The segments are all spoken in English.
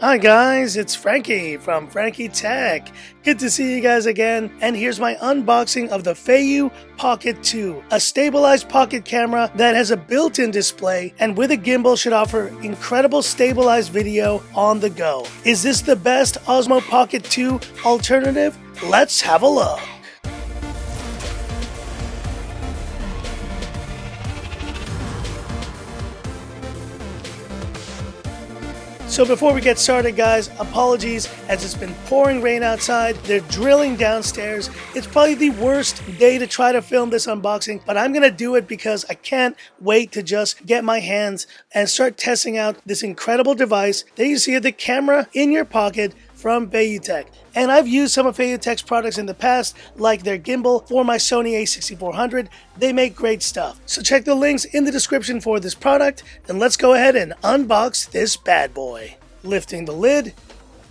Hi guys, it's Frankie from Frankie Tech. Good to see you guys again, and here's my unboxing of the Feiyu Pocket 2, a stabilized pocket camera that has a built-in display and with a gimbal should offer incredible stabilized video on the go. Is this the best OSMO Pocket 2 alternative? Let's have a look. So before we get started guys, apologies as it's been pouring rain outside, they're drilling downstairs. It's probably the worst day to try to film this unboxing, but I'm gonna do it because I can't wait to just get my hands and start testing out this incredible device. There you see it, the camera in your pocket from Feiyu Tech. And I've used some of Feiyu Tech's products in the past, like their gimbal for my Sony a6400. They make great stuff. So check the links in the description for this product, and let's go ahead and unbox this bad boy. Lifting the lid,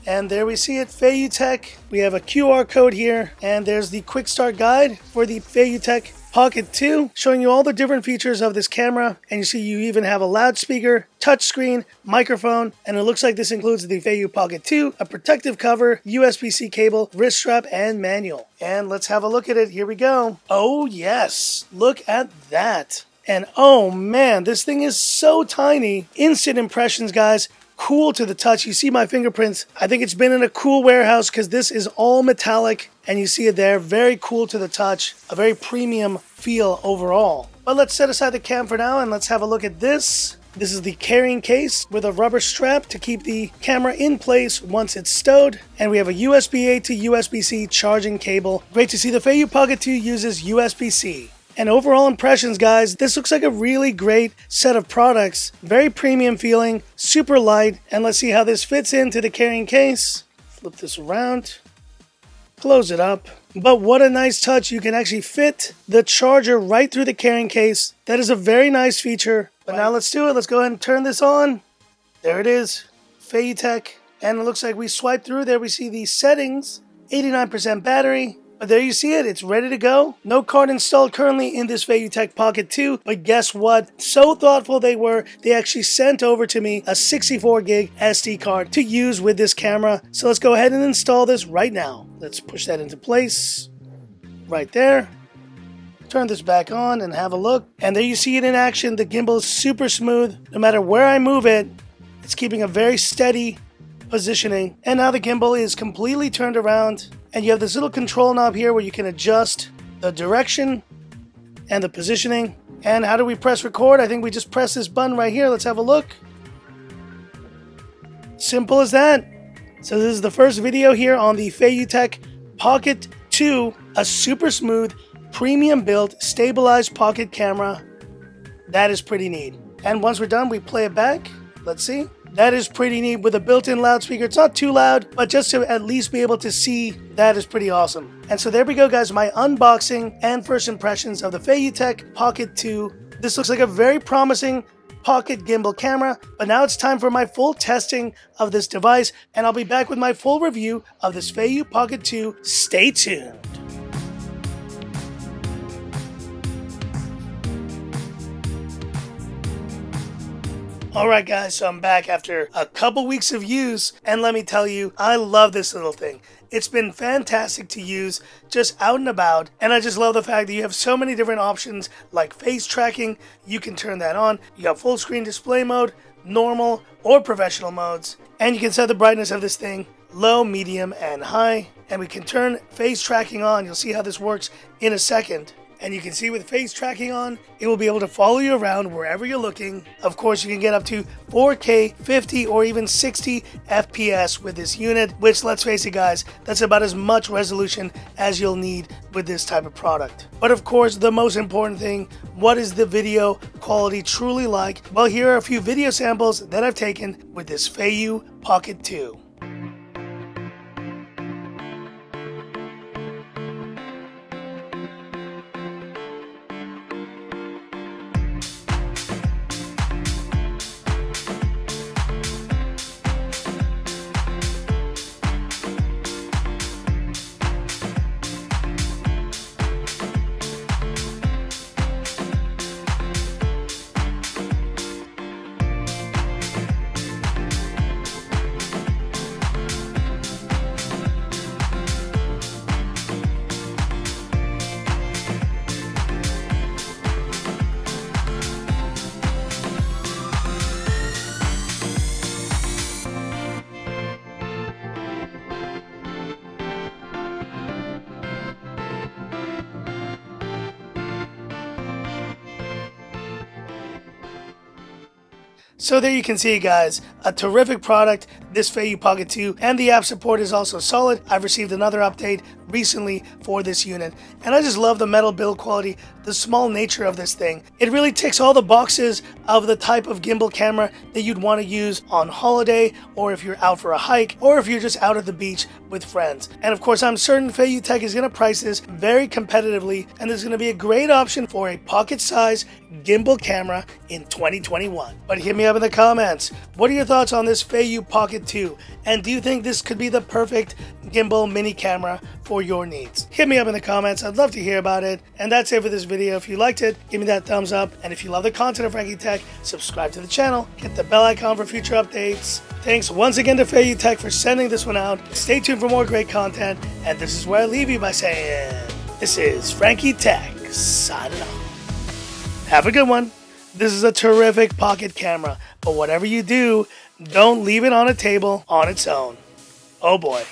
and there we see it, Feiyu Tech. We have a QR code here, and there's the quick start guide for the Feiyu Tech Pocket 2, showing you all the different features of this camera, and you see you even have a loudspeaker, touchscreen, microphone, and it looks like this includes the Feiyu Pocket 2, a protective cover, USB-C cable, wrist strap, and manual. And let's have a look at it. Here we go. Oh yes, look at that. And oh man, this thing is so tiny. Instant impressions, guys. Cool to the touch. You see my fingerprints. I think it's been in a cool warehouse because this is all metallic and you see it there. Very cool to the touch. A very premium feel overall. But let's set aside the cam for now and let's have a look at this. This is the carrying case with a rubber strap to keep the camera in place once it's stowed. And we have a USB-A to USB-C charging cable. Great to see the Feiyu Pocket 2 uses USB-C. And overall impressions, guys, this looks like a really great set of products. Very premium feeling, super light, and let's see how this fits into the carrying case. Flip this around, close it up. But what a nice touch, you can actually fit the charger right through the carrying case. That is a very nice feature. But now let's do it, let's go ahead and turn this on. There it is, Feiyu Tech. And it looks like we swipe through there, we see the settings, 89% battery. But there you see it, it's ready to go. No card installed currently in this Feiyu Tech Pocket 2, but guess what? So thoughtful they were, they actually sent over to me a 64 gig SD card to use with this camera. So let's go ahead and install this right now. Let's push that into place, right there. Turn this back on and have a look. And there you see it in action, the gimbal is super smooth. No matter where I move it, it's keeping a very steady positioning. And now the gimbal is completely turned around. And you have this little control knob here where you can adjust the direction and the positioning. And how do we press record? I think we just press this button right here. Let's have a look. Simple as that. So this is the first video here on the Feiyu Tech Pocket 2, a super smooth, premium built, stabilized pocket camera. That is pretty neat. And once we're done, we play it back. Let's see. That is pretty neat with a built-in loudspeaker. It's not too loud, but just to at least be able to see, that is pretty awesome. And so there we go, guys, my unboxing and first impressions of the Feiyu Tech Pocket 2. This looks like a very promising pocket gimbal camera, but now it's time for my full testing of this device, and I'll be back with my full review of this Feiyu Pocket 2. Stay tuned. Alright guys, so I'm back after a couple weeks of use, and let me tell you, I love this little thing. It's been fantastic to use just out and about, and I just love the fact that you have so many different options like face tracking. You can turn that on. You got full screen display mode, normal or professional modes, and you can set the brightness of this thing low, medium, and high, and we can turn face tracking on. You'll see how this works in a second. And you can see with face tracking on, it will be able to follow you around wherever you're looking. Of course, you can get up to 4K, 50, or even 60 FPS with this unit, which, let's face it guys, that's about as much resolution as you'll need with this type of product. But of course, the most important thing, what is the video quality truly like? Well, here are a few video samples that I've taken with this Feiyu Pocket 2. So there you can see, guys, a terrific product, this Feiyu Pocket 2, and the app support is also solid. I've received another update recently for this unit, and I just love the metal build quality, the small nature of this thing. It really ticks all the boxes of the type of gimbal camera that you'd want to use on holiday, or if you're out for a hike, or if you're just out at the beach with friends. And of course, I'm certain Feiyu Tech is going to price this very competitively, and it's going to be a great option for a pocket-size gimbal camera in 2021. But hit me up in the comments. What are your thoughts on this Feiyu Pocket 2? And do you think this could be the perfect gimbal mini camera for your needs? Hit me up in the comments. I'd love to hear about it. And that's it for this video. If you liked it, give me that thumbs up. And if you love the content of Frankie Tech, subscribe to the channel. Hit the bell icon for future updates. Thanks once again to Feiyu Tech for sending this one out. Stay tuned for more great content. And this is where I leave you by saying, this is Frankie Tech signing off. Have a good one. This is a terrific pocket camera, but whatever you do, don't leave it on a table on its own. Oh boy.